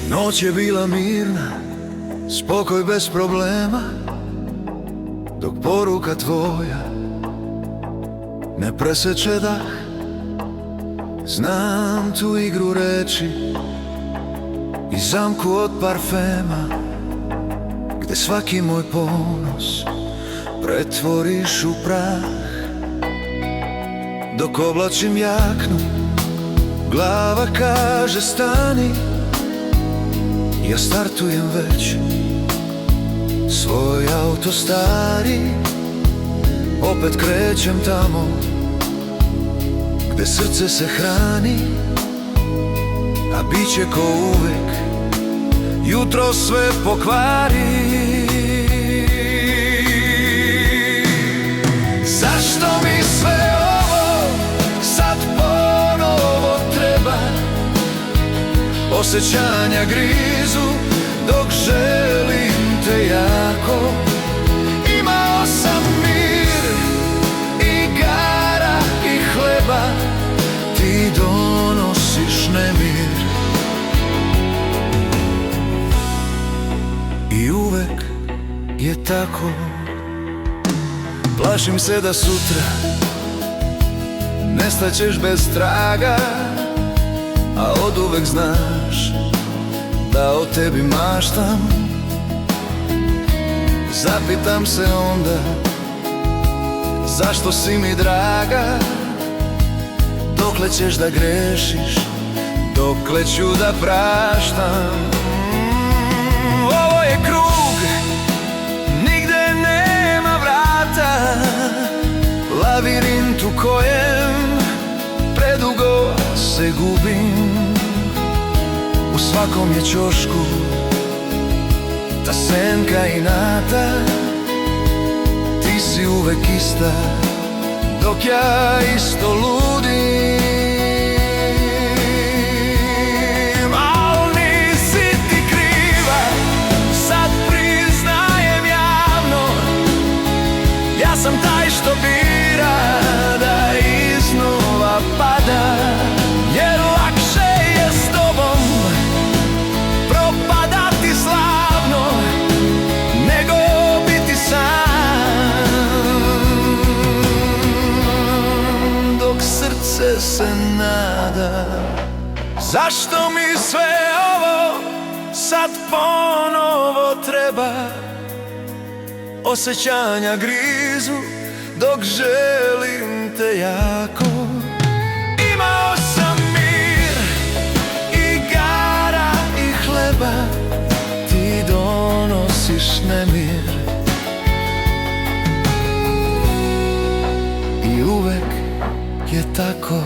Noć je bila mirna, spokoj bez problema, dok poruka tvoja ne preseče dah. Znam tu igru reči i zamku od parfema, gde svaki moj ponos pretvoriš u prah. Dok oblačim jaknu, glava kaže stani, ja startujem već svoj auto stari. Opet krećem tamo gde srce se hrani, a biće ko uvek jutro sve pokvari. Zašto mi sve ovo sad ponovo treba? Osjećanja grizu dok želim te jako. Imao sam mir, igara i hleba, ti donosiš nemir. I uvek je tako. Plašim se da sutra nestaćeš bez traga, a oduvek znaš da o tebi maštam. Zapitam se onda zašto si mi draga, dokle ćeš da grešiš, dokle ću da praštam. Ovo je krug, nigde nema vrata, lavirint u kojem predugo se gubim. U svakom je ćošku ta senka inata, ti si uvek ista, dok ja isto ludim. Al nisi ti kriva, sad priznajem javno, ja sam taj što bira da iznova pada. Jer lakše je s tobom propadati slavno nego biti sam, dok srce se nada. Zašto mi sve ovo sad ponovo treba? Osjećanja grizu dok želim te jako. Imao sam mir, igara i hleba, ti donosiš nemir. I uvek je tako.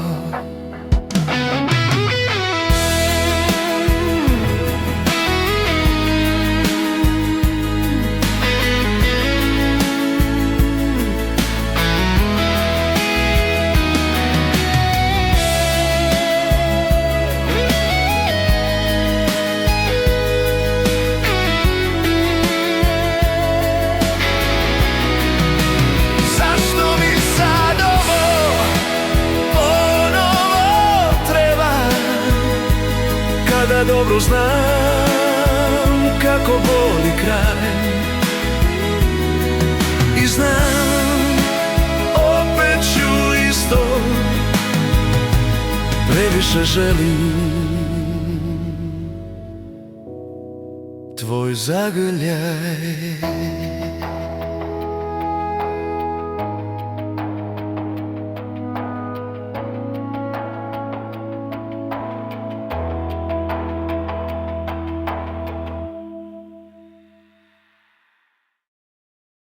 Da dobro znam kako boli kraj, i znam opet ću isto, previše želim tvoj zagrljaj.